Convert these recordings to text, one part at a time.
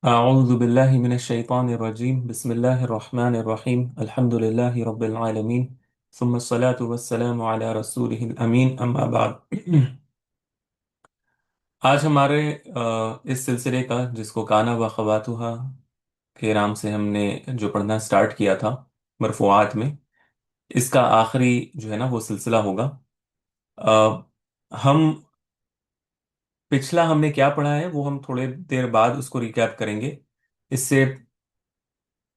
أعوذ بالله من الشيطان الرجيم بسم الله الرحمن الرحيم الحمد لله رب العالمين ثم الصلاة والسلام على رسوله الأمين أما بعد आज हमारे इस सिलसिले का जिसको काना व ख़वातुहा के नाम से हमने जो पढ़ना स्टार्ट किया था मरफूआत में, इसका आखिरी जो है ना वो सिलसिला होगा। अ, हम पिछला हमने क्या पढ़ा है वो हम थोड़े देर बाद उसको रिकैप करेंगे। इससे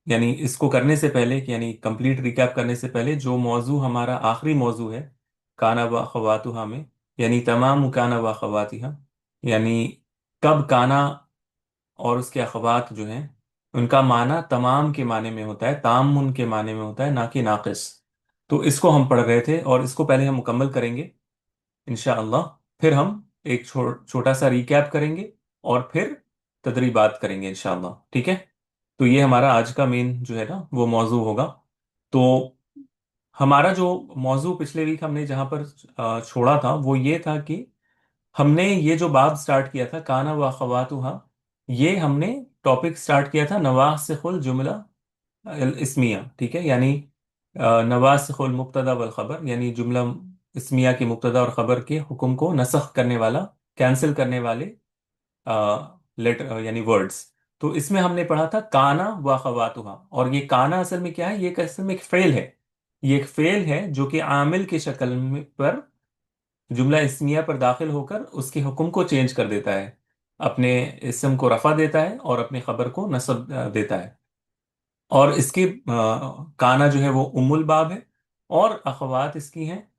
यानी इसको करने से पहले यानी कंप्लीट रिकैप करने से पहले जो मौजू हमारा आखिरी मौजू है काना व अखवातुहा में, यानी तमाम काना व अखवातिहा, यानी कब काना और उसके अखवात जो हैं उनका माना तमाम के माने में होता है, तामुन के माने में होता है, ना कि नाकिस। तो इसको हम पढ़ रहे थे और इसको पहले हम मुकम्मल करेंगे इंशाअल्लाह। फिर हम एक छोटा सा रिकैप करेंगे और फिर तदरीबात करेंगे इंशाअल्लाह, ठीक है। तो ये हमारा आज का मेन जो है ना वो मौजू होगा। तो हमारा जो मौजू पिछले वीक हमने जहां पर छोड़ा था वो ये था कि हमने ये जो बाब स्टार्ट किया था काना व अखवातुहा, ये हमने टॉपिक स्टार्ट किया था नवासिखुल जुमला अल इस्मिया, ठीक है। यानी नवासिखुल मुब्तदा वल खबर, यानी जुमला इस्मिया के मुब्तदा और खबर के हुक्म को नसख करने वाला, कैंसिल करने वाले लेटर यानी वर्ड्स। तो इसमें हमने पढ़ा था काना व खवातुहा, और ये काना असल में क्या है, ये एक असल में एक फेल है। ये एक फेल है जो कि आमिल की शक्ल में पर जुमला इस्मिया पर दाखिल होकर उसके हुक्म को चेंज कर देता है, अपने इसम को रफा देता है और अपने खबर को नस्ब देता है। और इसकी काना जो है वो उम्मुल बाब है, और अखवात इसकी हैं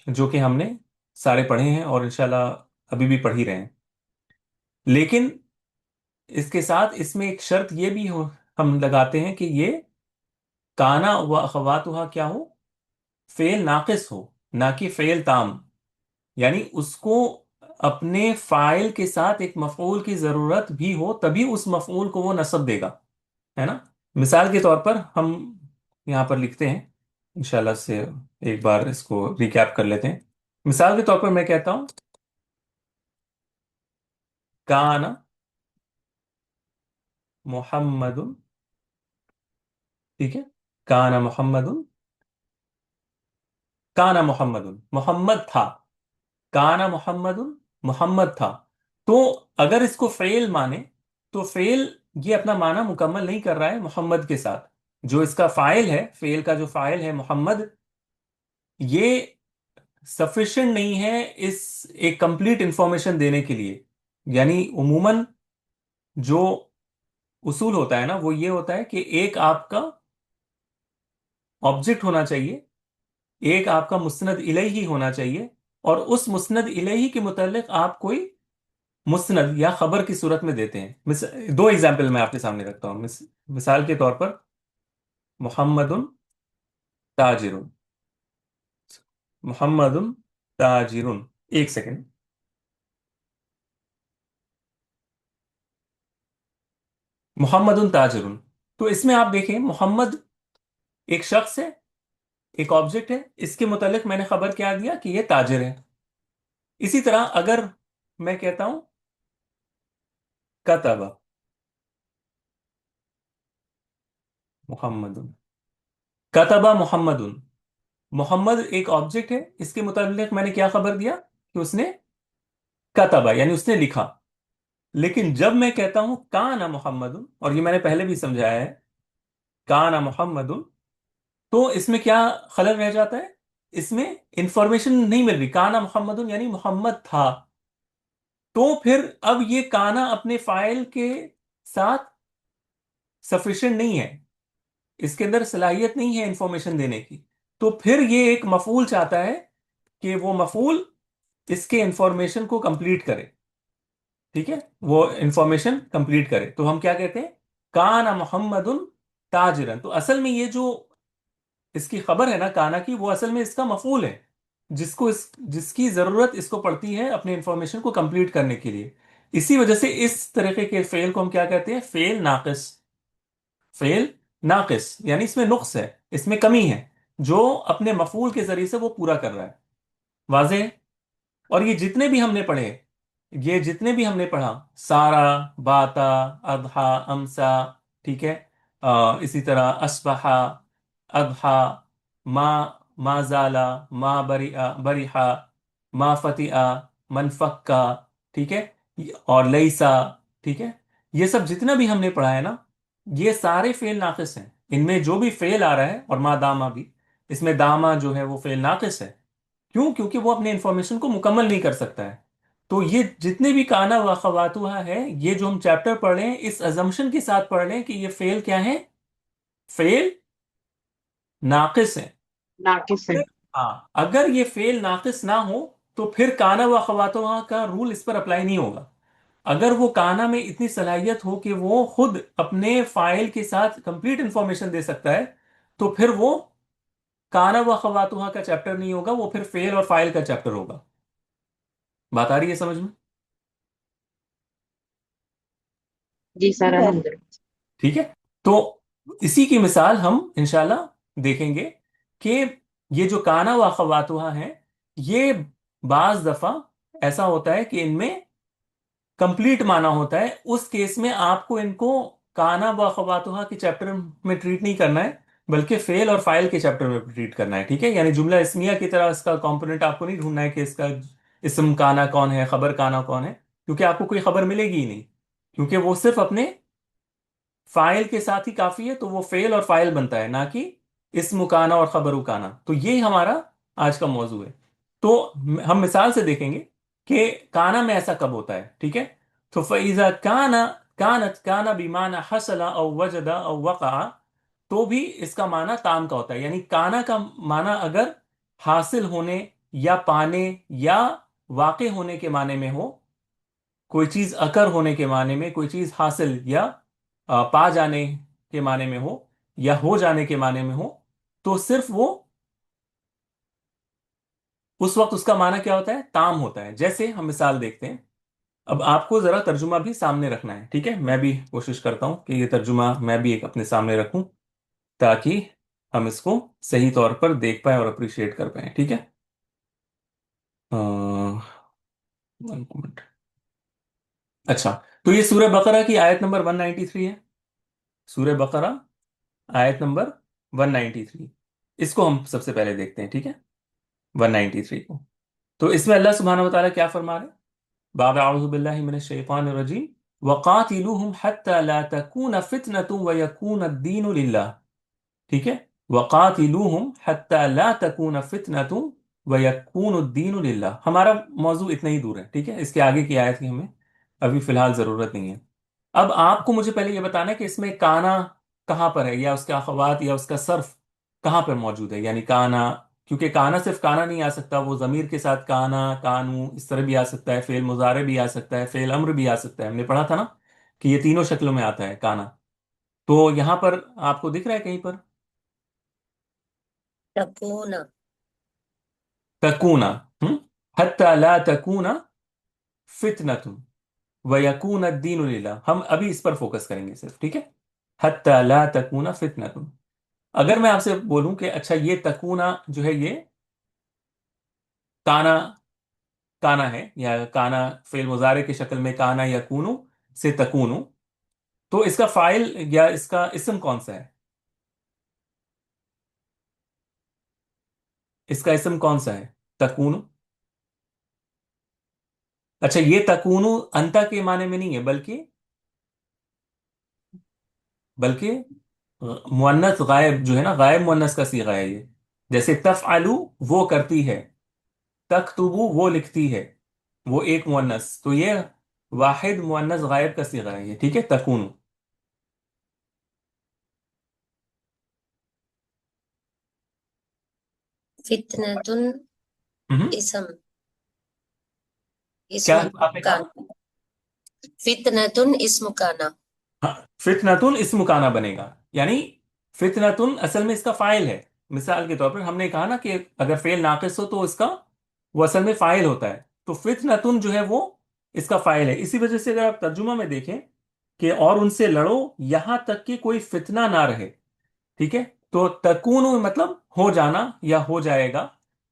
जो कि हमने सारे पढ़े हैं और इंशाल्लाह अभी भी पढ़ ही रहे हैं। लेकिन इसके साथ इसमें एक शर्त ये भी हम लगाते हैं कि ये काना व अखवातुहा क्या हो, फेल नाकिस हो, ना कि फेल ताम। यानी उसको अपने फाइल के साथ एक मफऊल की जरूरत भी हो तभी उस मफऊल को वो नस्ब देगा, है ना। मिसाल के तौर पर हम यहाँ पर लिखते हैं, इंशाल्लाह से एक बार इसको रिकैप कर लेते हैं। मिसाल के तौर पर मैं कहता हूं काना मुहम्मदुन, ठीक है। काना मुहम्मदुन, काना मुहम्मदुन, मोहम्मद था। काना मोहम्मदुन, मोहम्मद था। तो अगर इसको फेल माने तो फेल ये अपना माना मुकम्मल नहीं कर रहा है मोहम्मद के साथ। जो इसका फाइल है, फेल का जो फाइल है मोहम्मद, ये सफिशिएंट नहीं है इस एक कंप्लीट इंफॉर्मेशन देने के लिए। यानी उमूमन जो उसूल होता है ना वो ये होता है कि एक आपका ऑब्जेक्ट होना चाहिए, एक आपका मुस्नद इलैही होना चाहिए, और उस मुस्नद इलैही के मुतालिक आप कोई मुस्नद या खबर की सूरत में देते हैं। दो एग्जाम्पल मैं आपके सामने रखता हूँ। मिसाल के तौर पर मोहम्मदुन ताजिरुन, मोहम्मदुन ताजिरुन, एक सेकंड। मोहम्मदुन ताजिरुन, तो इसमें आप देखें मोहम्मद एक शख्स है, एक ऑब्जेक्ट है, इसके मुतालिक मैंने खबर क्या दिया कि ये ताजिर है। इसी तरह अगर मैं कहता हूं कतबा मोहम्मदुन, कतबा मोहम्मदुन, मोहम्मद एक ऑब्जेक्ट है, इसके मुताबिक मैंने क्या खबर दिया कि उसने कतबा यानी उसने लिखा। लेकिन जब मैं कहता हूं काना मोहम्मदुन, और ये मैंने पहले भी समझाया है, काना मोहम्मदुन, तो इसमें क्या खलल रह जाता है, इसमें इंफॉर्मेशन नहीं मिल रही। काना मोहम्मदुन यानी मोहम्मद था, तो फिर अब ये काना अपने फाइल के साथ सफिशिएंट नहीं है, इसके अंदर सलाहियत नहीं है इंफॉर्मेशन देने की। तो फिर ये एक मफूल चाहता है कि वो मफूल इसके इंफॉर्मेशन को कंप्लीट करे, ठीक है, वो इंफॉर्मेशन कंप्लीट करे। तो हम क्या कहते हैं, काना मोहम्मदुन ताजिरन। तो असल में ये जो इसकी खबर है ना काना की, वो असल में इसका मफूल है, जिसकी जरूरत इसको पड़ती है अपने इंफॉर्मेशन को कंप्लीट करने के लिए। इसी वजह से इस तरीके के फेल को हम क्या कहते हैं, फेल नाकिस। फेल नाकिस यानी इसमें नुक्स है, इसमें कमी है, जो अपने मफूल के जरिए से वो पूरा कर रहा है। वाज़ेह है? और ये जितने भी हमने पढ़े, ये जितने भी हमने पढ़ा, सारा, बाता, अदहा, अमसा, ठीक है, इसी तरह अस्बहा, अदहा, मा, माजाला, मा बरिआ, बरिहा, मा फतिआ, मनफक्का, ठीक है, और लईसा, ठीक है, ये सब जितना भी हमने पढ़ा है ना, ये सारे फेल नाकिस हैं। इनमें जो भी फेल आ रहा है, और मा दामा भी, इसमें दामा जो है वो फेल नाकिस है। क्यों? क्योंकि वो अपने इंफॉर्मेशन को मुकम्मल नहीं कर सकता है। तो ये जितने भी काना व खवातुहा है, ये जो हम चैप्टर पढ़ रहे हैं, इस अजम्पशन के साथ पढ़ रहे हैं कि ये फेल क्या है? फेल नाकिस है। नाकिस है। हाँ, अगर ये फेल नाकिस ना हो तो फिर काना व खवातुहा का रूल इस पर अप्लाई नहीं होगा। अगर वो काना में इतनी सलाहियत हो कि वो खुद अपने फाइल के साथ कंप्लीट इंफॉर्मेशन दे सकता है, तो फिर वो काना व खवातुहा का चैप्टर नहीं होगा, वो फिर फेल और फाइल का चैप्टर होगा। बात आ रही है समझ में? जी सर, अल्हम्दुलिल्लाह। ठीक है। तो इसी की मिसाल हम इंशाल्लाह देखेंगे कि ये जो काना व अखवातुहा हैं, ये बाज दफा ऐसा होता है कि इनमें कंप्लीट माना होता है। उस केस में आपको इनको काना व अखवातुहा के चैप्टर में ट्रीट नहीं करना है, बल्कि फेल और फाइल के चैप्टर में ट्रीट करना है। ठीक है, यानी जुमला इस्मिया की तरह इसका कंपोनेंट आपको नहीं ढूंढना है कि इसका इस्म काना कौन है, खबर काना कौन है, क्योंकि आपको कोई खबर मिलेगी ही नहीं, क्योंकि वो सिर्फ अपने फाइल के साथ ही काफी है। तो वो फेल और फाइल बनता है, ना कि इस्म काना और खबर काना। तो ये हमारा आज का मौजू है। तो हम मिसाल से देखेंगे कि काना में ऐसा कब होता है। ठीक है, तो फैजा काना, कानत, काना बीमाना हसला और वजदा और वक़ा, तो भी इसका माना ताम का होता है। यानी काना का माना अगर हासिल होने या पाने या वाक़े होने के माने में हो, कोई चीज अकर होने के माने में, कोई चीज हासिल या पा जाने के माने में हो, या हो जाने के माने में हो, तो सिर्फ वो उस वक्त उसका माना क्या होता है? ताम होता है। जैसे हम मिसाल देखते हैं। अब आपको जरा तर्जुमा भी सामने रखना है। ठीक है, मैं भी कोशिश करता हूं कि ये तर्जुमा मैं भी एक अपने सामने रखूं, ताकि हम इसको सही तौर पर देख पाए और अप्रिशिएट कर पाए। ठीक है, वन मिनट। अच्छा, तो ये सूरह बकरा की आयत नंबर 193 है। सूरह बकरा आयत नंबर 193, इसको हम सबसे पहले देखते हैं। ठीक है, 193 को। तो इसमें अल्लाह सुब्हानहु व तआला क्या फरमा रहे हैं? बाद अऊज़ु बिल्लाहि मिनश शैतानिर रजीम, वक़ातिलूहुम हत्ता ला तकून फितनतुन व यकून अद-दीनु लिल्लाह। ठीक है, वक़ातिलूहुम हत्ता ला तकून फितनतुन व यकून अद-दीनु लिल्लाह। हमारा मौजू इतना ही दूर है। ठीक है, इसके आगे की आयत की हमें अभी फिलहाल जरूरत नहीं है। अब आपको मुझे पहले ये बताना है कि इसमें काना कहाँ पर है, या उसका अखवात या उसका सर्फ कहाँ पर मौजूद है। यानी काना, क्योंकि काना सिर्फ काना नहीं आ सकता, वो जमीर के साथ काना, कानू इस तरह भी आ सकता है, फेल मुजारे भी आ सकता है, फेल अम्र भी आ सकता है। हमने पढ़ा था ना कि ये तीनों शक्लों में आता है काना। तो यहां पर आपको दिख रहा है कहीं पर तकून। तकूना? हत्ता ला तकूना फितनतुन व यकून अद-दीनु लिल्लाह। हम अभी इस पर फोकस करेंगे सिर्फ। ठीक है, हत्ता ला तकूना फितनतुन। अगर मैं आपसे बोलूं कि अच्छा, ये तकूना जो है ये काना, काना है, या काना फेल मुजारे की शक्ल में काना या कूनू से तकूनू, तो इसका फाइल या इसका इस्म कौन सा है? इसका इस्म कौन सा है? तकूनू। अच्छा, ये तकूनू अंता के माने में नहीं है, बल्कि बल्कि मुअन्नस गायब जो है ना, गायब मुअन्नस का सीगा है ये। जैसे तफअलु वो करती है, तक्तुबु वो लिखती है, वो एक मुअन्नस। तो ये वाहिद मुअन्नस गायब का सीगा है ये। ठीक है, तकूनू। फितनतुन हम्म। इसम, क्या इसम आपने का। कहा? फितनतुन इसम काना। हाँ, फितनतुन इसम काना बनेगा। यानी फितनतुन असल में इसका फाइल है। मिसाल के तौर पर हमने कहा ना कि अगर फेल नाकिस हो तो इसका वो असल में फाइल होता है। तो फितनतुन जो है वो इसका फाइल है। इसी वजह से अगर आप तर्जुमा में देखें कि और उनसे लड़ो यहां तक कि कोई फितना ना रहे। ठीक है, तो तकून मतलब हो जाना या हो जाएगा।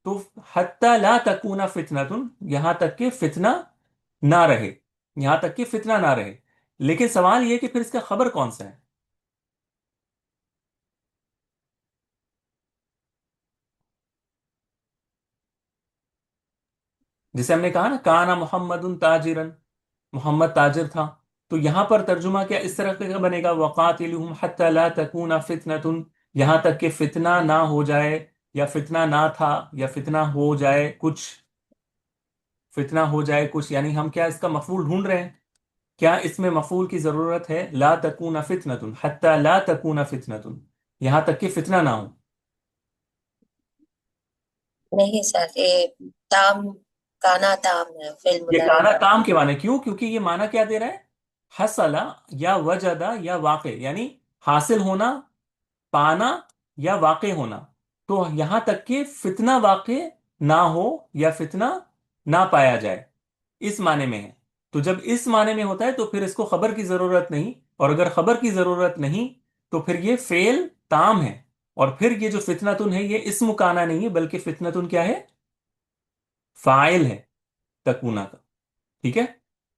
तो हत्ता ला तकूना फितनतुन, यहां तक कि फितना ना रहे, यहां तक कि फितना ना रहे। लेकिन सवाल यह कि फिर इसका खबर कौन सा है? जैसे हमने कहा ना, काना मोहम्मदुन ताजिरन, मोहम्मद ताजिर था। तो यहां पर तर्जुमा क्या इस तरह का बनेगा, वकातिलहुम हत्ता ला तकूना फितनतुन, यहां तक कि फितना ना हो जाए, या फितना ना था, या फितना हो जाए कुछ, फितना हो जाए कुछ, यानी हम क्या इसका मफूल ढूंढ रहे हैं? क्या इसमें मफूल की जरूरत है? ला तकूना फितनतुन, हत्ता ला तकूना फितनतुन, यहां तक कि फितना ना हो। नहीं सर, ये ताम, काना ताम है, फेल ये मुदारे काना का। काम के माने, क्यों? क्योंकि ये माना क्या दे रहा है? हसला, या वजदा, या वाक़े, यानी हासिल होना, पाना, या वाक़े होना। तो यहां तक कि फितना वाक़े ना हो, या फितना ना पाया जाए, इस माने में है। तो जब इस माने में होता है तो फिर इसको खबर की जरूरत नहीं, और अगर खबर की जरूरत नहीं तो फिर ये फेल ताम है। और फिर ये जो फितनतुन है ये इस्म काना नहीं है, बल्कि फितनतुन क्या है? फाइल है तकूना का। ठीक है,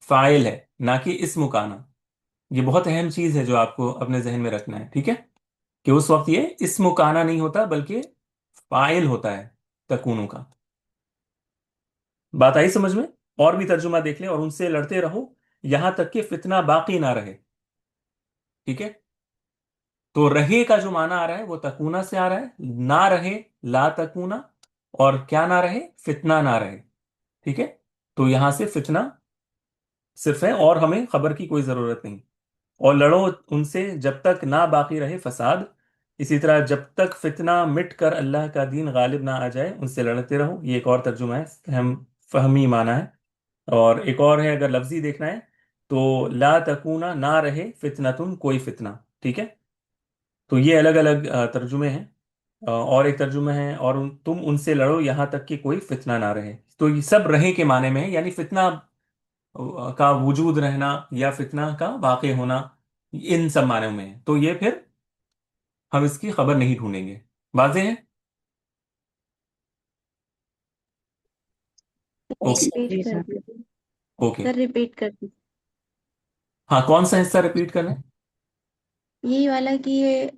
फाइल है, ना कि इस्म काना। ये बहुत अहम चीज है जो आपको अपने जहन में रखना है, ठीक है? कि उस वक्त ये इस्म काना नहीं होता, बल्कि फाइल होता है तकूनों का। बात आई समझ में? और भी तर्जुमा देख लें, और उनसे लड़ते रहो यहां तक कि फितना बाकी ना रहे। ठीक है, तो रहे का जो माना आ रहा है वो तकूना से आ रहा है, ना रहे ला तकूना, और क्या ना रहे? फितना ना रहे। ठीक है, तो यहां से फितना सिर्फ है, और हमें खबर की कोई जरूरत नहीं। और लड़ो उनसे जब तक ना बाकी रहे फसाद, इसी तरह जब तक फितना मिट कर अल्लाह का दीन गालिब ना आ जाए उनसे लड़ते रहो। ये एक और तर्जुमा है, हम फहमी माना है। और एक और है, अगर लफ्जी देखना है तो ला तकूना, ना रहे फितनतुन, कोई फितना। ठीक है, तो ये अलग अलग तर्जुमे हैं। और एक तर्जुमा है, और तुम उनसे लड़ो यहां तक कि कोई फितना ना रहे। तो ये सब रहे के माने में है, यानी फितना का वजूद रहना, या फितना का वाक़ होना, इन सब मानों में है। तो ये फिर हम इसकी खबर नहीं ढूंढेंगे। वाज़ेह है? जी ओके। सर। जी रिपीट कर सर। दीजिए। ओके, सर रिपीट कर दीजिए। हाँ, कौन सा हिस्सा रिपीट करना है? यही वाला कि ये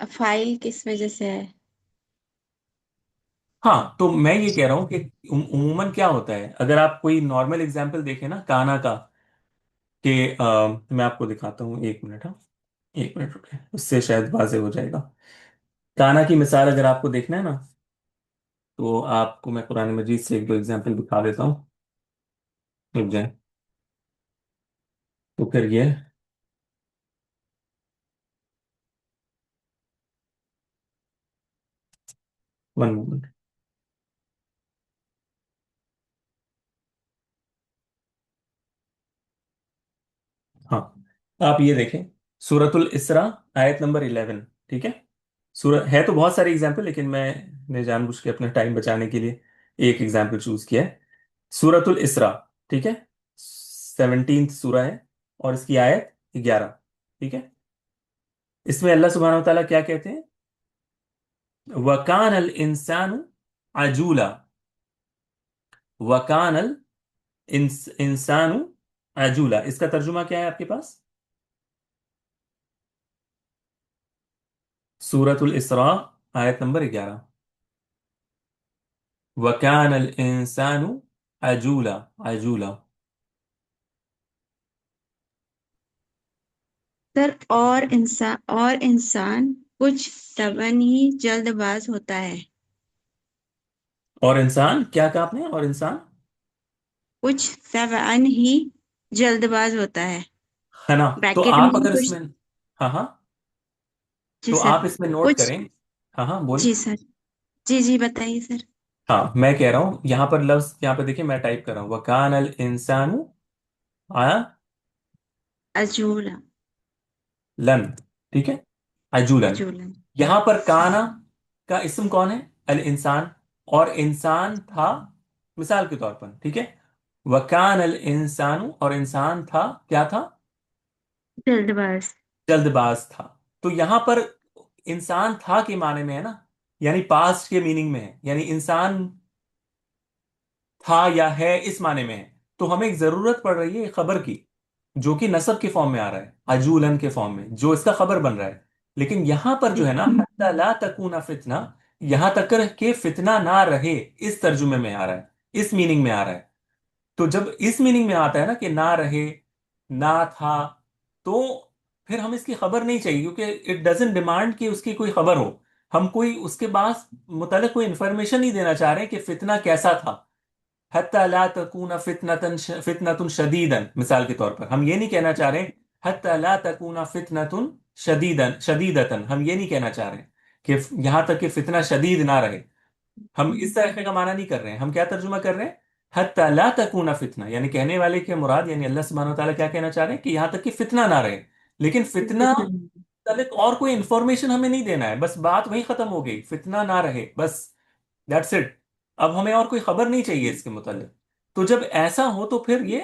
फाइल किस वजह से है। हाँ, तो मैं ये कह रहा हूँ कि उमूमन क्या होता है, अगर आप कोई नॉर्मल एग्जाम्पल देखें ना काना का, कि मैं आपको दिखाता हूँ, एक मिनट, हाँ, एक मिनट रुके, उससे शायद वाजे हो जाएगा। काना की मिसाल अगर आपको देखना है ना, तो आपको मैं कुरान मजीद से एक दो एग्जाम्पल दिखा देता हूँ, रुक जाए। तो फिर ये, वन मोमेंट। हाँ, आप ये देखें, सूरतुल इसरा, आयत नंबर 11। ठीक है, सूरत है तो बहुत सारे एग्जाम्पल, लेकिन मैंने जानबूझ के अपना टाइम बचाने के लिए एक एग्जाम्पल चूज किया है। सूरतुल इसरा, ठीक है, 17th सूरा है, और इसकी आयत 11। ठीक है, इसमें अल्लाह सुब्हानहू व तआला क्या कहते हैं? वकान अल इंसानु अजूला, वकान अल इंसानु अजूला, इसका तर्जुमा क्या है आपके पास? सूरतुल इसरा, आयत नंबर 11, वकान अल इंसानु अजूला, अजूला। सर और इंसान कुछ तबन ही जल्दबाज होता है। और इंसान, क्या कहा आपने? और इंसान, कुछ तबअन ही जल्दबाज होता है। है ना? तो ब्रैकेट में आप अगर कुछ। इसमें, हाँ हाँ, जी तो सर। आप इसमें नोट कुछ। करें। हाँ हाँ, बोलिए। जी सर। जी जी बताइए सर। हाँ, मैं कह रहा हूं यहां पर लफ्ज, यहां पर देखिए, मैं टाइप कर रहा हूं, वकान अल इंसानु आया अजूला। लन। ठीक है, अजूलन। अजूला। यहां पर काना का इसम कौन है? अल इंसान। और इंसान था मिसाल के तौर पर, ठीक है, वकान अल इंसानु, और इंसान था, क्या था? जल्दबाज। जल्दबाज था। तो यहां पर इंसान था के माने में है ना, यानी पास्ट के मीनिंग में है, यानी इंसान था या है इस माने में है। تو ہمیں ایک ضرورت پڑ رہی ہے ایک خبر کی، جو کہ نسب کے فارم میں آ رہا ہے، عجولن کے فارم میں، جو اس کا خبر بن رہا ہے. لیکن یہاں پر جو ہے نا حتی لا تکون فتنہ، یہاں تک کہ فتنہ نہ رہے، اس ترجمے میں آ رہا ہے، اس میننگ میں آ رہا ہے. تو جب اس میننگ میں آتا ہے نا کہ نہ رہے، نہ تھا، تو پھر ہم اس کی خبر نہیں چاہیے، کیونکہ اٹ ڈزنٹ ڈیمانڈ کہ اس کی کوئی خبر ہو. ہم کوئی اس کے بعد متعلق کوئی انفارمیشن نہیں دینا چاہ رہے کہ فتنہ کیسا تھا. حتی لا تکون فتنۃ شدیدن، مثال کے طور پر ہم یہ نہیں کہنا چاہ رہے حتی لا تکون فتنۃ شدیدتن، ہم یہ نہیں کہنا چاہ رہے کہ یہاں تک کہ فتنہ شدید نہ رہے. ہم اس طرح کا معنی نہیں کر رہے ہیں. ہم کیا ترجمہ کر رہے ہیں؟ حتی لا تکون فتنہ، یعنی کہنے والے کے مراد یعنی اللہ سبحانہ و تعالیٰ کیا کہنا چاہ رہے ہیں کہ یہاں تک کہ فتنہ نہ رہے. لیکن فتنہ متعلق اور کوئی انفارمیشن ہمیں نہیں دینا ہے، بس بات وہیں ختم ہو گئی، فتنہ نہ رہے بس، دیٹس اٹ. اب ہمیں اور کوئی خبر نہیں چاہیے اس کے متعلق. تو جب ایسا ہو تو پھر یہ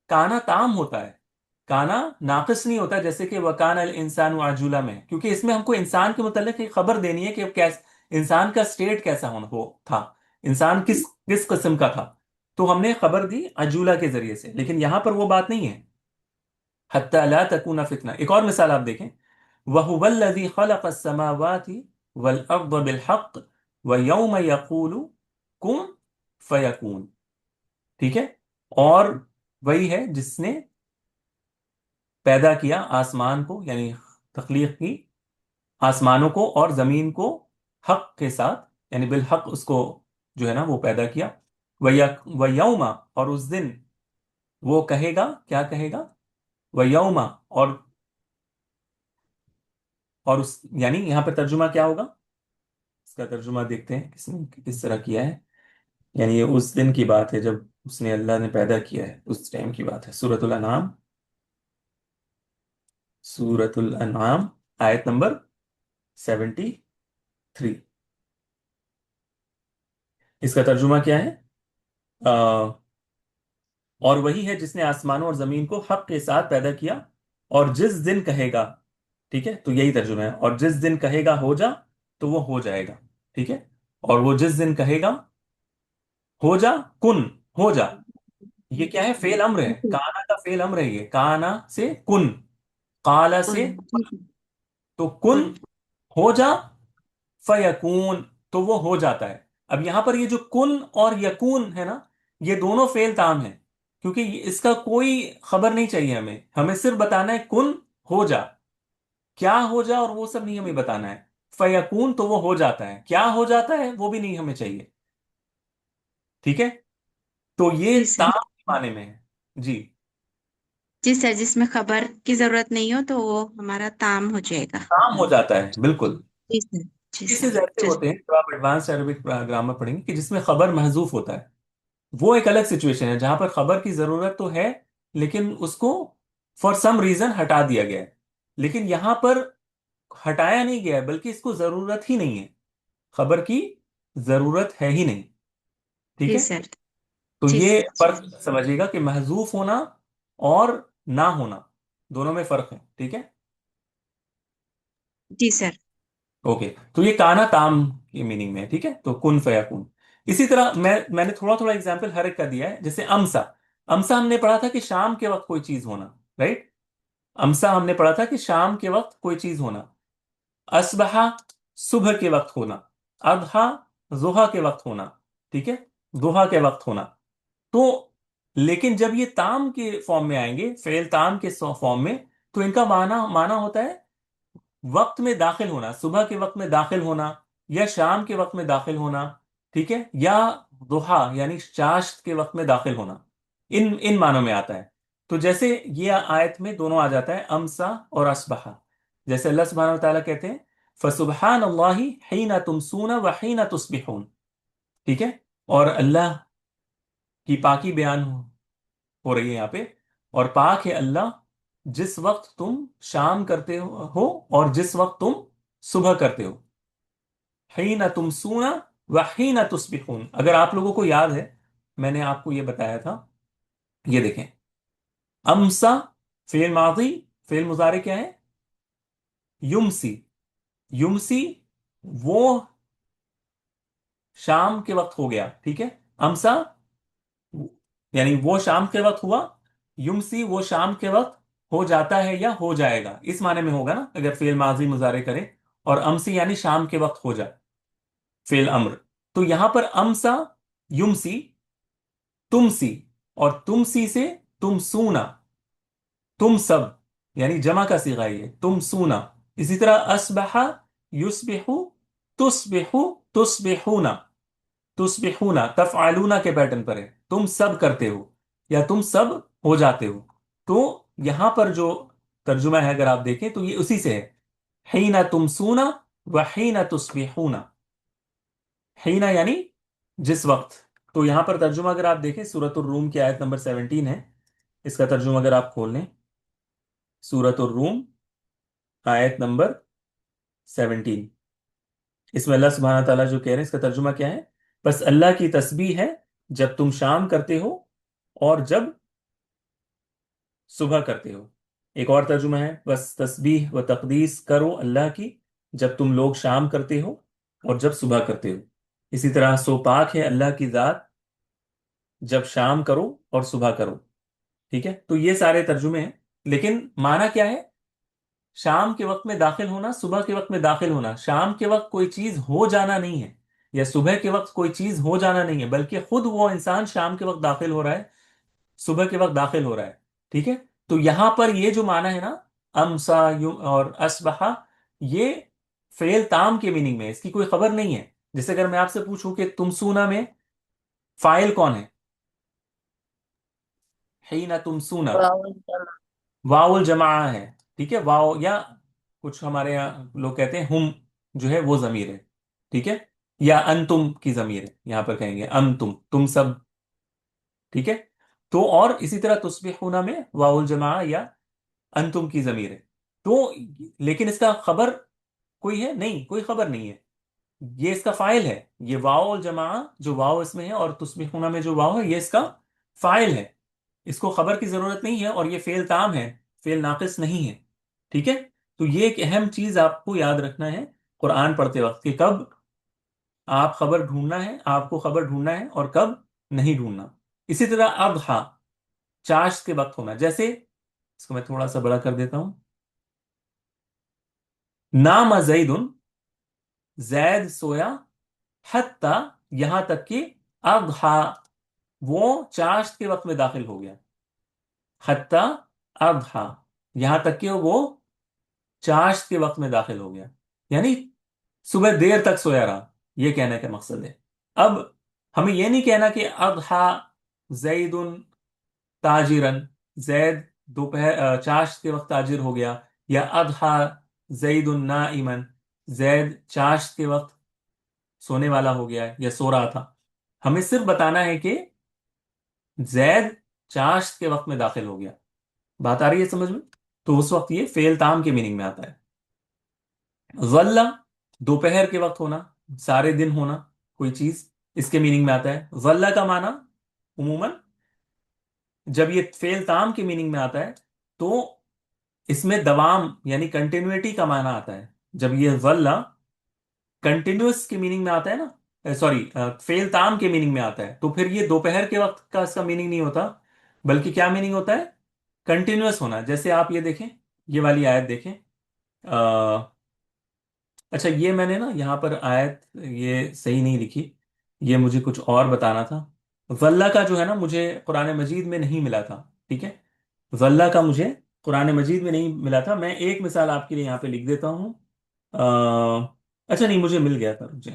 کانا تام ہوتا ہے، کانا ناقص نہیں ہوتا، جیسے کہ وکان الانسان عجولا میں، کیونکہ اس میں ہم کو انسان کے متعلق ایک خبر دینی ہے کہ انسان کا سٹیٹ کیسا ہونا ہو تھا، انسان کس کس قسم کا تھا. تو ہم نے خبر دی عجولا کے ذریعے سے، لیکن یہاں پر وہ بات نہیں ہے. حتی لا تکون فتنہ. ایک اور مثال آپ دیکھیں، وَهُوَ الَّذِي خَلَقَ السَّمَاوَاتِ وَالْأَرْضَ بِالْحَقِّ وَيَوْمَ يَقُولُ کن فیکون. ٹھیک ہے، اور وہی ہے جس نے پیدا کیا آسمان کو، یعنی تخلیق کی آسمانوں کو اور زمین کو حق کے ساتھ، یعنی بالحق اس کو جو ہے نا وہ پیدا کیا. وَيَوْمَ، اور اس دن وہ کہے گا، کیا کہے گا؟ وَيَوْمَ، اور اس، یعنی یہاں پہ ترجمہ کیا ہوگا؟ اس کا ترجمہ دیکھتے ہیں کس نے کس طرح کیا ہے. یعنی یہ اس دن کی بات ہے جب اس نے اللہ نے پیدا کیا ہے، اس ٹائم کی بات ہے. سورۃ الانعام، سورۃ الانعام آیت نمبر 73. اس کا ترجمہ کیا ہے؟ آ، اور وہی ہے جس نے آسمانوں اور زمین کو حق کے ساتھ پیدا کیا، اور جس دن کہے گا، ٹھیک ہے، تو یہی ترجمہ ہے، اور جس دن کہے گا ہو جا تو وہ ہو جائے گا. ٹھیک ہے، اور وہ جس دن کہے گا ہو جا، کن، ہو جا، یہ کیا ہے؟ فعل امر ہے، کانا کا فعل امر ہے. یہ کانا سے کن، قالا سے تو کن، ہو جا، فیکون، تو وہ ہو جاتا ہے. اب یہاں پر یہ جو کن اور یکون ہے نا، یہ دونوں فعل تام ہیں، کیونکہ اس کا کوئی خبر نہیں چاہیے ہمیں. ہمیں صرف بتانا ہے کن، ہو جا، کیا ہو جا اور وہ سب نہیں ہمیں بتانا ہے. فیکون تو وہ ہو جاتا ہے، کیا ہو جاتا ہے وہ بھی نہیں ہمیں چاہیے. ٹھیک ہے، تو یہ جی سر. تام کے معنی میں ہے. جی، جی سر، جس میں خبر کی ضرورت نہیں ہو تو وہ ہمارا تام ہو جائے گا. تام ہو جاتا ہے بالکل. جی سر. جی سر. کیسز ایسے ہوتے ہیں جو آپ ایڈوانس عربک گرامر پڑھیں گے کہ جس میں خبر محذوف ہوتا ہے. وہ ایک الگ سچویشن ہے جہاں پر خبر کی ضرورت تو ہے، لیکن اس کو فار سم ریزن ہٹا دیا گیا ہے. لیکن یہاں پر ہٹایا نہیں گیا ہے، بلکہ اس کو ضرورت ہی نہیں ہے، خبر کی ضرورت ہے ہی نہیں. ٹھیک جی ہے، سر. تو جی یہ سر. فرق سمجھیے گا کہ محذوف ہونا اور نہ ہونا دونوں میں فرق ہے. ٹھیک ہے، جی سر. اوکے. تو یہ کانا تام کی میننگ میں ہے. ٹھیک ہے، تو کن فیکون. اسی طرح میں نے تھوڑا تھوڑا اگزامپل ہر ایک کا دیا ہے. جیسے امسا، امسا ہم نے پڑھا تھا کہ شام کے وقت کوئی چیز ہونا، رائٹ؟ امسا ہم نے پڑھا تھا کہ شام کے وقت کوئی چیز ہونا. اسبحا، صبح کے وقت ہونا. اضحا، ضحا کے وقت ہونا. ٹھیک ہے، ضحا کے وقت ہونا. تو لیکن جب یہ تام کے فارم میں آئیں گے، فعل تام کے فارم میں، تو ان کا معنی ہوتا ہے وقت میں داخل ہونا، صبح کے وقت میں داخل ہونا، یا شام کے وقت میں داخل ہونا. ٹھیک ہے، یا ضحا یعنی چاشت کے وقت میں داخل ہونا. ان معنوں میں آتا ہے. تو جیسے یہ آیت میں دونوں آ جاتا ہے، امسا اور اسبحا. جیسے اللہ سبحانہ و تعالیٰ کہتے ہیں فسبحان اللہ حین تمسون وحین تصبحون. ٹھیک ہے، اور اللہ کی پاکی بیان ہو رہی ہے یہاں پہ، اور پاک ہے اللہ جس وقت تم شام کرتے ہو اور جس وقت تم صبح کرتے ہو. حین تمسون وحین تصبحون. اگر آپ لوگوں کو یاد ہے، میں نے آپ کو یہ بتایا تھا، یہ دیکھیں، امسا فعل ماضی، فعل مضارع کیا ہے؟ یمسی. یمسی وہ شام کے وقت ہو گیا. ٹھیک ہے، امسا یعنی وہ شام کے وقت ہوا، یمسی وہ شام کے وقت ہو جاتا ہے یا ہو جائے گا، اس معنی میں ہوگا نا اگر فعل ماضی مضارع کرے، اور امسی یعنی شام کے وقت ہو جائے فعل امر. تو یہاں پر امسا، یمسی، تمسی، اور تمسی سے تم سونا، تم سب، یعنی جمع کا صیغہ یہ تم سونا. اسی طرح اسبح، یسبح، تصبح، تصبحون، تصبحون تفعلون کے پیٹرن پر ہے، تم سب کرتے ہو یا تم سب ہو جاتے ہو. تو یہاں پر جو ترجمہ ہے اگر آپ دیکھیں تو یہ اسی سے ہے، حین تمسون وحین تصبحون. حین یعنی جس وقت. تو یہاں پر ترجمہ اگر آپ دیکھیں سورۃ الروم کی آیت نمبر 17 ہے، اس کا ترجمہ اگر آپ کھول لیں، سورۃ الروم آیت نمبر 17، اس میں اللہ سبحانہ تعالیٰ جو کہہ رہے ہیں اس کا ترجمہ کیا ہے؟ بس اللہ کی تسبیح ہے جب تم شام کرتے ہو اور جب صبح کرتے ہو. ایک اور ترجمہ ہے، بس تسبیح و تقدیس کرو اللہ کی جب تم لوگ شام کرتے ہو اور جب صبح کرتے ہو. اسی طرح سو پاک ہے اللہ کی ذات جب شام کرو اور صبح کرو. ٹھیک ہے، تو یہ سارے ترجمے ہیں، لیکن معنی کیا ہے؟ شام کے وقت میں داخل ہونا، صبح کے وقت میں داخل ہونا. شام کے وقت کوئی چیز ہو جانا نہیں ہے، یا صبح کے وقت کوئی چیز ہو جانا نہیں ہے، بلکہ خود وہ انسان شام کے وقت داخل ہو رہا ہے، صبح کے وقت داخل ہو رہا ہے. ٹھیک ہے، تو یہاں پر یہ جو معنی ہے نا، امسا اور اسبحا، یہ فعل تام کے میننگ میں ہے، اس کی کوئی خبر نہیں ہے. جیسے اگر میں آپ سے پوچھوں کہ تم سونا میں فاعل کون ہے؟ حین تم سونا، واو الجمع. واو الجماعہ ہے. ٹھیک ہے، واو، یا کچھ ہمارے یہاں لوگ کہتے ہیں ہم جو ہے وہ ضمیر ہے. ٹھیک ہے، یا انتم کی ضمیر ہے، یہاں پر کہیں گے انتم، تم سب. ٹھیک ہے، تو اور اسی طرح تصبحون میں واو الجماعہ یا انتم کی ضمیر ہے. تو لیکن اس کا خبر کوئی ہے نہیں، کوئی خبر نہیں ہے. یہ اس کا فاعل ہے، یہ واو الجماعہ جو واو اس میں ہے اور تصبحون میں جو واو ہے یہ اس کا فاعل ہے. اس کو خبر کی ضرورت نہیں ہے، اور یہ فعل تام ہے، فعل ناقص نہیں ہے. ٹھیک ہے، تو یہ ایک اہم چیز آپ کو یاد رکھنا ہے قرآن پڑھتے وقت، کہ کب آپ خبر ڈھونڈنا ہے، آپ کو خبر ڈھونڈنا ہے، اور کب نہیں ڈھونڈنا. اسی طرح اضحیٰ، چاشت کے وقت ہونا. جیسے اس کو میں تھوڑا سا بڑا کر دیتا ہوں، نام زید، زید سویا، حتی یہاں تک کہ اضحیٰ وہ چاشت کے وقت میں داخل ہو گیا. حتی اضحیٰ یہاں تک کہ وہ چاشت کے وقت میں داخل ہو گیا، یعنی صبح دیر تک سویا رہا. یہ کہنے کا مقصد ہے. اب ہمیں یہ نہیں کہنا کہ اضحیٰ زید تاجرن، زید دوپہر چاشت کے وقت تاجر ہو گیا، یا اضحیٰ زید نائمن، زید چاشت کے وقت سونے والا ہو گیا یا سو رہا تھا. ہمیں صرف بتانا ہے کہ زید چاشت کے وقت میں داخل ہو گیا. بات آ رہی ہے سمجھ میں؟ تو اس وقت یہ فعل تام کے میننگ میں آتا ہے. غلہ دوپہر کے وقت ہونا، سارے دن ہونا کوئی چیز، اس کے میننگ میں آتا ہے. غلہ کا معنی عموماً جب یہ فعل تام کے میننگ میں آتا ہے تو اس میں دوام یعنی کنٹینیوٹی کا معنی آتا ہے. جب یہ غلہ کنٹینیوس کے میننگ میں آتا ہے نا، سوری فعل تام کے میننگ میں آتا ہے، تو پھر یہ دوپہر کے وقت کا اس کا میننگ نہیں ہوتا، بلکہ کیا میننگ ہوتا ہے؟ کنٹینیوس ہونا. جیسے آپ یہ دیکھیں، یہ والی آیت دیکھیں. اچھا، یہ میں نے نا یہاں پر آیت یہ صحیح نہیں لکھی، یہ مجھے کچھ اور بتانا تھا. غلہ کا جو ہے نا مجھے قرآن مجید میں نہیں ملا تھا. ٹھیک ہے، غلہ کا مجھے قرآن مجید میں نہیں ملا تھا. میں ایک مثال آپ کے لیے یہاں پہ لکھ دیتا ہوں. اچھا نہیں، مجھے مل گیا تھا، مجھے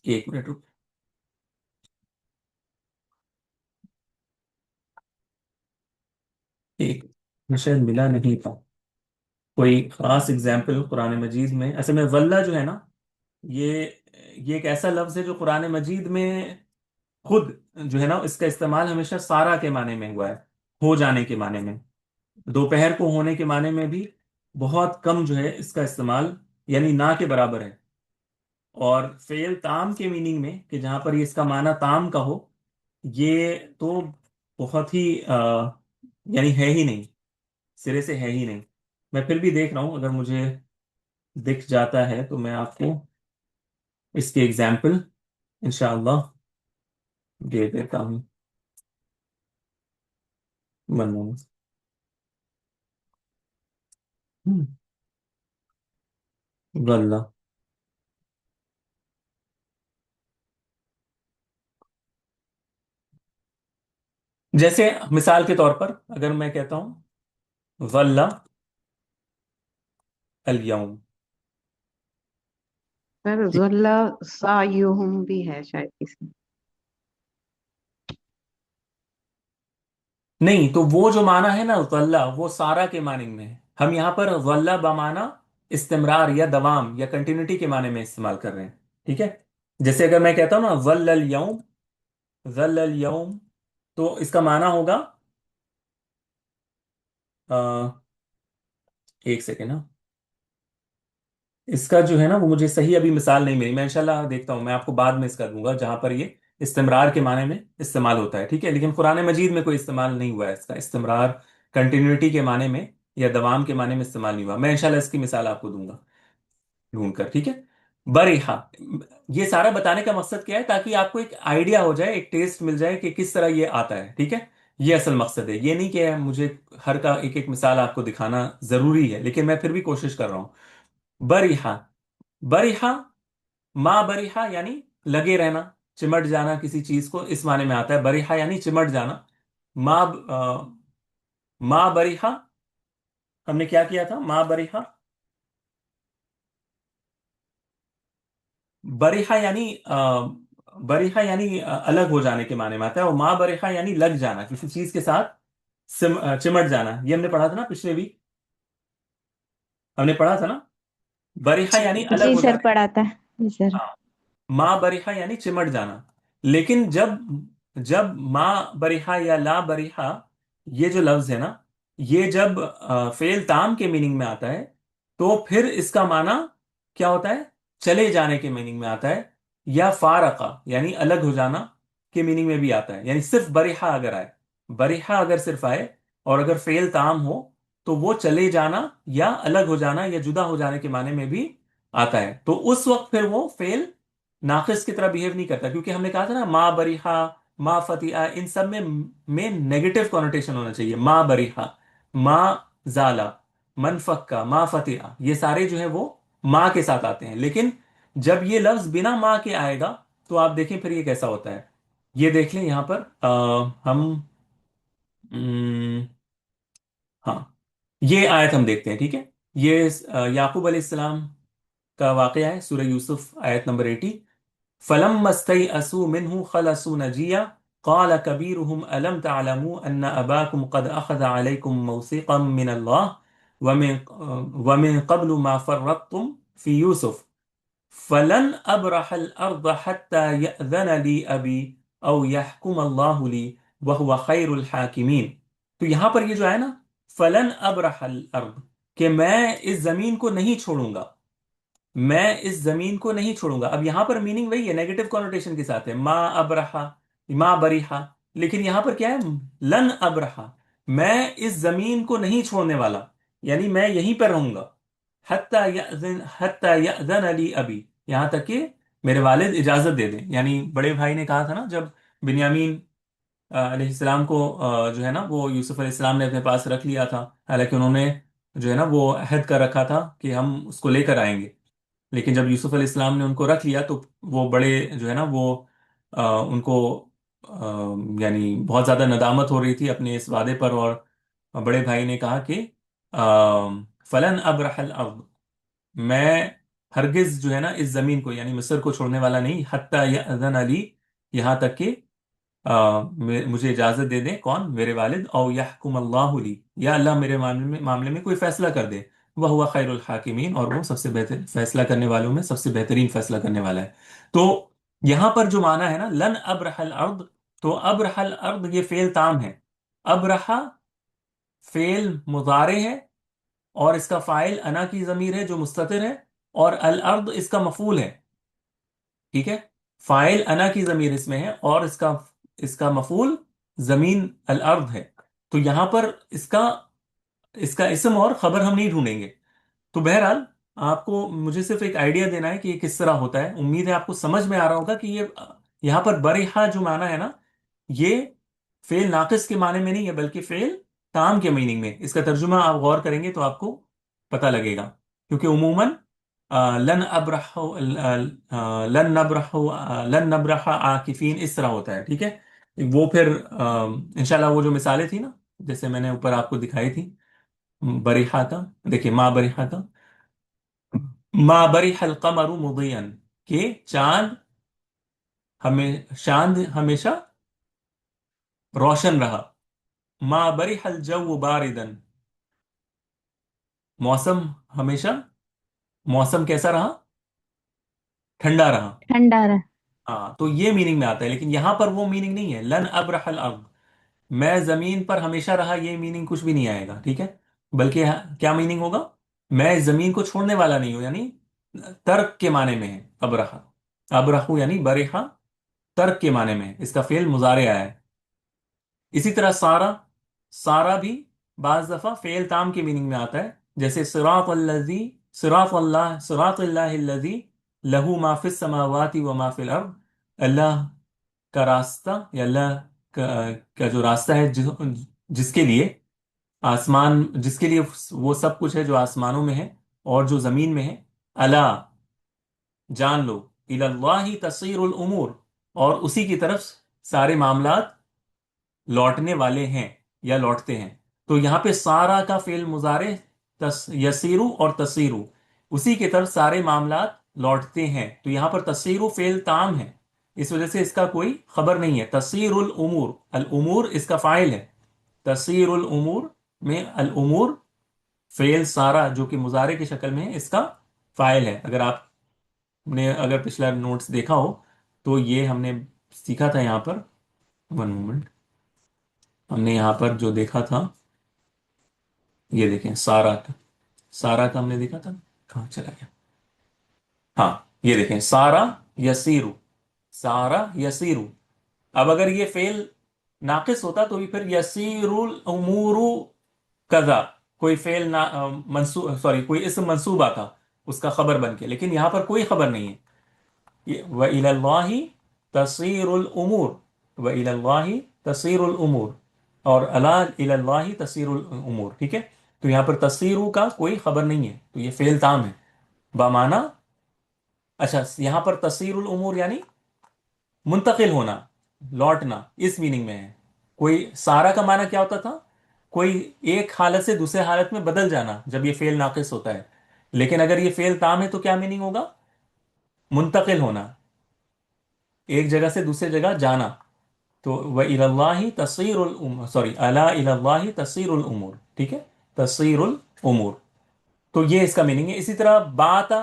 ایک منٹ رک. ایک شاید ملا نہیں تھا کوئی خاص اگزامپل قرآن مجید میں. اصل میں غلہ جو ہے نا، یہ یہ ایک ایسا لفظ ہے جو قرآن مجید میں خود جو ہے نا اس کا استعمال ہمیشہ سارا کے معنی میں ہوا ہے، ہو جانے کے معنی میں. دوپہر کو ہونے کے معنی میں بھی بہت کم جو ہے اس کا استعمال، یعنی نہ کے برابر ہے. اور فعل تام کے میننگ میں کہ جہاں پر یہ اس کا معنی تام کا ہو، یہ تو بہت ہی یعنی ہے ہی نہیں، سرے سے ہے ہی نہیں. میں پھر بھی دیکھ رہا ہوں، اگر مجھے دکھ جاتا ہے تو میں آپ کو اس کی ایگزامپل انشاءاللہ दे देता हूँ। One moment. वल्ला। जैसे मिसाल के तौर पर अगर मैं कहता हूं वल्ला अल-यौम। सर ज़ल्ला सायुहुम भी है शायद इसमें। नहीं, तो वो जो माना है ना वल्ला, वो सारा के माने में है। हम यहाँ पर वल्ला बमाना इस्तिमरार या दवाम या कंटिन्यूटी के माने में इस्तेमाल कर रहे हैं। ठीक है। जैसे अगर मैं कहता हूं ना वल्लल यौम, वल्लल यौम, तो इसका माना होगा, अ, एक सेकेंड ना, इसका जो है ना वो मुझे सही अभी मिसाल नहीं मिली, मैं इंशाल्लाह देखता हूँ, मैं आपको बाद में इसका दूंगा जहां पर ये इस्तिमरार के माने में इस्तेमाल होता है। ठीक है, लेकिन कुरान मजीद में कोई इस्तेमाल नहीं हुआ है इसका, इस्तिमरार कंटिन्यूटी के माने में या दवाम के माने में इस्तेमाल नहीं हुआ। मैं इंशाल्लाह इसकी मिसाल आपको दूंगा ढूंढ कर। ठीक है। बरिहा, ये सारा बताने का मकसद क्या है, ताकि आपको एक आइडिया हो जाए, एक टेस्ट मिल जाए कि किस तरह ये आता है। ठीक है। ये असल मकसद है, ये नहीं कि मुझे हर का एक एक मिसाल आपको दिखाना जरूरी है, लेकिन मैं फिर भी कोशिश कर रहा हूं। बरिहा, बरिहा, माँ बरिहा यानी लगे रहना, चिमट जाना किसी चीज को, इस माने में आता है। बरिहा यानी चिमट जाना। माँ माँ बरिहा, हमने क्या किया था, माँ बरिहा, बरिहा यानी बरिहा यानी अलग हो जाने के माने में आता है, और माँ बरिहा यानी लग जाना किसी चीज के साथ, चिमट जाना। ये हमने पढ़ा था ना पिछले भी, हमने पढ़ा था ना, बरिहा जी। यानी अलग जी हो सर, जाने। पढ़ा था। जी सर। हाँ, माँ बरिहा यानी चिमट जाना। लेकिन जब जब माँ बरिहा या ला बरिहा, ये जो लफ्ज है ना, ये जब फेल ताम के मीनिंग में आता है, तो फिर इसका माना क्या होता है, चले जाने के मीनिंग में आता है, या फारका यानी अलग हो जाना के मीनिंग में भी आता है। यानी सिर्फ बरिहा अगर आए, बरिहा अगर सिर्फ आए और अगर फेल ताम हो, तो वो चले जाना या अलग हो जाना या जुदा हो जाने के माने में भी आता है। तो उस वक्त फिर वो फेल नाकिस की तरह बिहेव नहीं करता, क्योंकि हमने कहा था ना माँ बरिहा, माँ फतिहा, इन सब में नेगेटिव कॉनोटेशन होना चाहिए। माँ बरिहा, माँ जाला, मन फक्का, माँ फतिहा, ये सारे जो है वो माँ के साथ आते हैं। लेकिन जब ये लफ्ज बिना माँ के आएगा, तो आप देखें फिर ये कैसा होता है। ये देख लें यहां पर, हम हाँ, ये आयत हम देखते हैं। ठीक है। ये याकूब अलैहिस्सलाम का वाकया है, सूरह यूसुफ आयत नंबर 80। फलम्मा इस्तयअसू मिन्हु खलसू नजिया क़ाल कबीरुहुम अलम तअलमू अन्न अबाकुम क़द अख़ज़ अलैकुम मौसिक़म मिनल्लाह व मिन क़ब्लु मा फ़र्रत्तुम फ़ी यूसुफ फलन अब्रहल अर्द हत्ता यअज़न ली अबी औ यहकुम अल्लाहु ली व हुवा खैरुल हाकिमीन। तो यहां पर ये जो है ना, फलन अब्रहल अर्द, कि मैं इस जमीन को नहीं छोड़ूंगा, मैं इस जमीन को नहीं छोड़ूंगा। अब यहां पर मीनिंग वही है, नेगेटिव कॉनोटेशन के साथ है, माँ अबरहा, माँ बरिहा। लेकिन यहां पर क्या है, लन अबरहा, मैं इस जमीन को नहीं छोड़ने वाला, यानी मैं यहीं पर रहूंगा। हत्ता यअज़न अली अबी, यहां तक कि मेरे वालिद इजाजत दे दें। यानी बड़े भाई ने कहा था ना, जब बिन्यामीन अलैहिस्सलाम को जो है ना वो यूसुफ अलैहिस्सलाम ने अपने पास रख लिया था, हालांकि उन्होंने जो है ना वो अहद कर रखा था कि हम उसको लेकर आएंगे। लेकिन जब यूसुफ अलैहिस्सलाम ने उनको रख लिया, तो वो बड़े जो है ना वो उनको यानी बहुत ज्यादा नदामत हो रही थी अपने इस वादे पर। और बड़े भाई ने कहा कि फलन अब्रहल अर्द, मैं हरगिज जो है ना इस जमीन को यानी मिस्र को छोड़ने वाला नहीं, हत्ता यअज़न अली, यहां तक कि मुझे इजाजत दे दें, कौन, मेरे वालिद, और यहकुम अल्लाहु ली, या अल्लाह मेरे मामले में कोई फैसला कर दे, वह हुआ खैरुल हाकिमीन, और वो सबसे बेहतर फैसला करने वालों में सबसे बेहतरीन फैसला करने वाला है। तो यहां पर जो माना है ना लन अब्रहल अर्द, तो अब्रहल अर्द ये फेल ताम है। अब्रहा फेल मुजारे है, और इसका फाइल अना की जमीर है जो मुस्ततिर है, और अल अर्द इसका मफूल है। ठीक है। फाइल अना की जमीर इसमें है, और इसका इसका मफूल जमीन अल अर्द है। तो यहां पर इसका इसका इसम और खबर हम नहीं ढूंढेंगे। तो बहरहाल आपको मुझे सिर्फ एक आइडिया देना है कि ये किस तरह होता है। उम्मीद है आपको समझ में आ रहा होगा कि ये यहाँ पर बरिहा जो माना है ना, ये फेल नाकिस के माने में नहीं है, बल्कि फेल ताम के मीनिंग में। इसका तर्जुमा आप गौर करेंगे तो आपको पता लगेगा। क्योंकि उमूमन लन नब्रह आकिफीन इस तरह होता है, ठीक है। वो फिर इंशाल्लाह वो जो मिसालें थी ना, जैसे मैंने ऊपर आपको दिखाई थी, बरिहा का, देखिए माँ बरिहा का, माँ बरिहल कमरु मुदियन, के चांद चांद हमेशा रोशन रहा। माँ बरिहल जव्व बारिदन, मौसम हमेशा, मौसम कैसा रहा, ठंडा रहा। ठंडा रहा। हाँ, तो ये मीनिंग में आता है, लेकिन यहां पर वो मीनिंग नहीं है। लन अब्रहल अर्द, मैं जमीन पर हमेशा रहा, ये मीनिंग कुछ भी नहीं आएगा, ठीक है। बल्कि क्या मीनिंग होगा, मैं जमीन को छोड़ने वाला नहीं हूं, यानी तर्क के माने में है अब्रहा। अब्रहू यानी बरिहा, तर्क के माने में है, इसका फेल मुजारे आया है। इसी तरह सारा, सारा भी बाज दफा फेल ताम के मीनिंग में आता है, जैसे सिरात अल्लज़ी, सिरात अल्लाह, सिरात अल्लाहिल्लज़ी लहू मा फिस समावाति व मा फिल अर्द, अल्लाह का रास्ता, या अल्लाह का जो रास्ता है, जिसके लिए आसमान, जिसके लिए वो सब कुछ है जो आसमानों में है और जो जमीन में है। अला, जान लो, इलल्लाहि तसीरुल उमूर, और उसी की तरफ सारे मामलात लौटने वाले हैं या लौटते हैं। तो यहाँ पे सारा का फेल मुजारे यसीरु और तसीरु, उसी की तरफ सारे मामलात लौटते हैं। तो यहाँ पर तसीरु फेल ताम है, इस वजह से इसका कोई खबर नहीं है। तसीरुल उमूर, अल उमूर इसका फाइल है। तसीरुल उमूर में अल उमूर फेल सारा जो कि मुजारे की शक्ल में है, इसका फाइल है। अगर आपने अगर पिछला नोट्स देखा हो तो ये हमने सीखा था यहाँ पर, वन मोमेंट, हमने यहाँ पर जो देखा था, ये देखें सारा का, सारा का हमने देखा था, कहाँ चला गया, हाँ ये देखें सारा यसीरु, सारा यसीरु। अब अगर ये फेल नाकिस होता तो भी फिर यसीरुल उमूरु कजा, कोई फेल ना मंसूब, सॉरी कोई इसम मंसूब आता उसका खबर बन के, लेकिन यहां पर कोई खबर नहीं है। व इलल्लाहि तसीरुल उमूर, व इलल्लाहि तसीरुल उमूर, और अला इलल्लाहि तसीरुल उमूर, ठीक है। तो यहां पर तसीरु का कोई खबर नहीं है, तो ये फेल ताम है बामाना। अच्छा, यहां पर तसीरुल उमूर यानी मुंतकिल होना, लौटना, इस मीनिंग में है। कोई सारा का माना क्या होता था, कोई एक हालत से दूसरे हालत में बदल जाना जब ये फेल नाकिस होता है। लेकिन अगर ये फेल ताम है तो क्या मीनिंग होगा, मुंतकिल होना, एक जगह से दूसरे जगह जाना। तो व इलल्लाहि तसीरुल उमूर, सॉरी अला इलल्लाहि तसीरुल उमूर, ठीक है, तसीरुल उमूर। तो ये इसका मीनिंग है। इसी तरह बाता,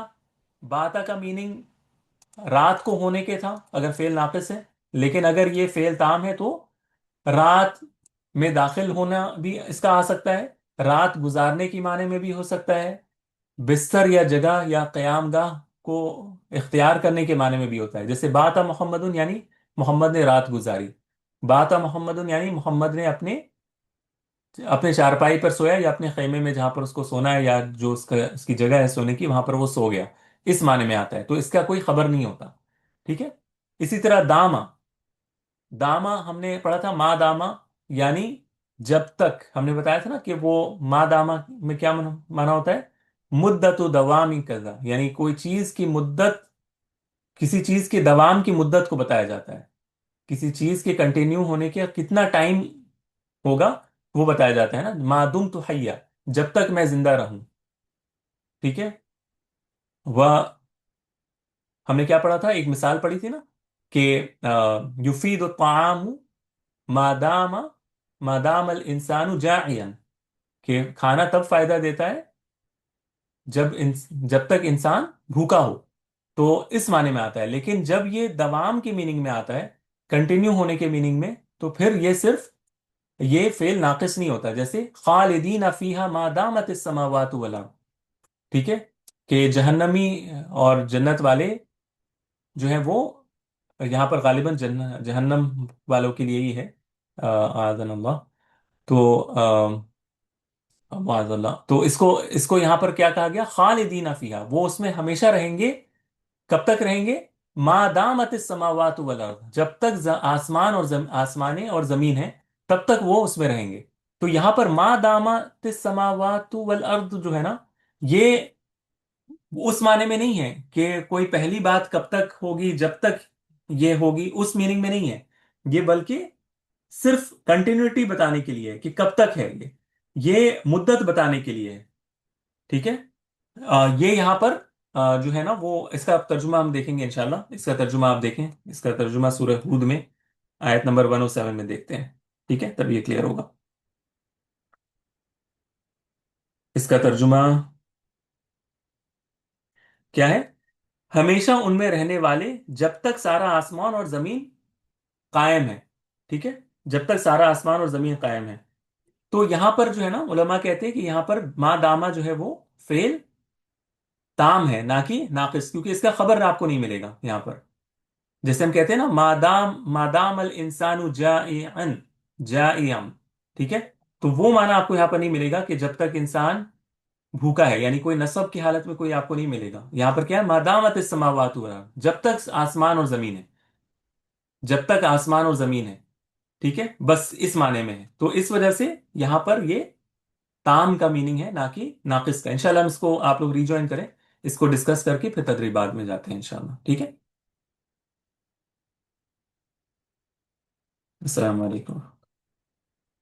बाता का मीनिंग रात को होने के था अगर फेल नाकिस है, लेकिन अगर ये फेल ताम है तो रात में दाखिल होना भी इसका आ सकता है, रात गुजारने की माने में भी हो सकता है, बिस्तर या जगह या क़यामगाह को इख्तियार करने के माने में भी होता है। जैसे बाता मोहम्मदुन यानी मोहम्मद ने रात गुजारी, बाता मोहम्मदुन यानी मोहम्मद ने अपने अपने चारपाई पर सोया, या अपने खेमे में जहां पर उसको सोना है, या जो उसकी जगह है सोने की, वहां पर वो सो गया, इस माने में आता है। तो इसका कोई खबर नहीं होता, ठीक है। इसी तरह दामा, दामा हमने पढ़ा था, मा दामा यानी जब तक, हमने बताया था ना कि वो मा दामा में क्या माना होता है, मुद्दत दवामी कजा, यानी कोई चीज की मुद्दत, किसी चीज के दवाम की मुद्दत को बताया जाता है, किसी चीज के कंटिन्यू होने के कितना टाइम होगा वो बताया जाता है ना, मादुम तो हैया, जब तक मैं जिंदा रहूं, ठीक है। वह हमने क्या पढ़ा था, एक मिसाल पढ़ी थी ना कि युफीद ताम मादामा, मादाम अल इंसानु जाइयन, कि खाना तब फायदा देता है जब तक इंसान भूखा हो। तो इस माने में आता है। लेकिन जब ये दवाम की मीनिंग में आता है, कंटिन्यू होने के मीनिंग में, तो फिर ये सिर्फ ये फेल नाकिस नहीं होता। जैसे खालिदीन फीहा मा दामत समावातु वल अर्द, ठीक है, कि जहन्नमी और जन्नत वाले जो हैं वो, यहाँ पर गालिबन जहन्नम वालों के लिए ही है, आज़न अल्लाह। तो माज़अल्लाह, तो इसको इसको यहाँ पर क्या कहा गया, खालिदीन फीहा, वो उसमें हमेशा रहेंगे। कब तक रहेंगे, ما دامت السماوات والارض، جب تک آسمان اور آسمانیں اور زمین ہے تب تک وہ اس میں رہیں گے. تو یہاں پر ما دامت السماوات والارض جو ہے نا، یہ اس معنی میں نہیں ہے کہ کوئی پہلی بات کب تک ہوگی جب تک یہ ہوگی، اس میننگ میں نہیں ہے یہ، بلکہ صرف کنٹینیوٹی بتانے کے لیے ہے کہ کب تک ہے یہ مدت بتانے کے لیے ہے. ٹھیک ہے. یہ یہاں پر جو ہے نا وہ اس کا ترجمہ ہم دیکھیں گے انشاءاللہ. اس کا ترجمہ آپ دیکھیں، اس کا ترجمہ سورہ ہود میں آیت نمبر 107 میں دیکھتے ہیں. ٹھیک ہے، تب یہ کلیئر ہوگا. اس کا ترجمہ کیا ہے؟ ہمیشہ ان میں رہنے والے جب تک سارا آسمان اور زمین قائم ہے. ٹھیک ہے، جب تک سارا آسمان اور زمین قائم ہے. تو یہاں پر جو ہے نا علماء کہتے ہیں کہ یہاں پر ما دامہ جو ہے وہ فعل تام ہے، نہ کہ ناقص، کیونکہ اس کا خبر آپ کو نہیں ملے گا یہاں پر. جیسے ہم کہتے ہیں نا مادام الانسان جائعا جائعا. ٹھیک ہے، تو وہ معنی آپ کو یہاں پر نہیں ملے گا کہ جب تک انسان بھوکا ہے، یعنی کوئی نصب کی حالت میں کوئی آپ کو نہیں ملے گا. یہاں پر کیا ہے؟ مادامت السماوات والارض، جب تک آسمان اور زمین ہے، جب تک آسمان اور زمین ہے. ٹھیک ہے، بس اس معنی میں ہے. تو اس وجہ سے یہاں پر یہ تام کا میننگ ہے، نہ کہ ناقص کا. انشاءاللہ ہم اس کو آپ لوگ ریجوائن کریں، اس کو ڈسکس کر کے پھر تدریبات میں جاتے ہیں انشاءاللہ. ٹھیک ہے. السلام علیکم.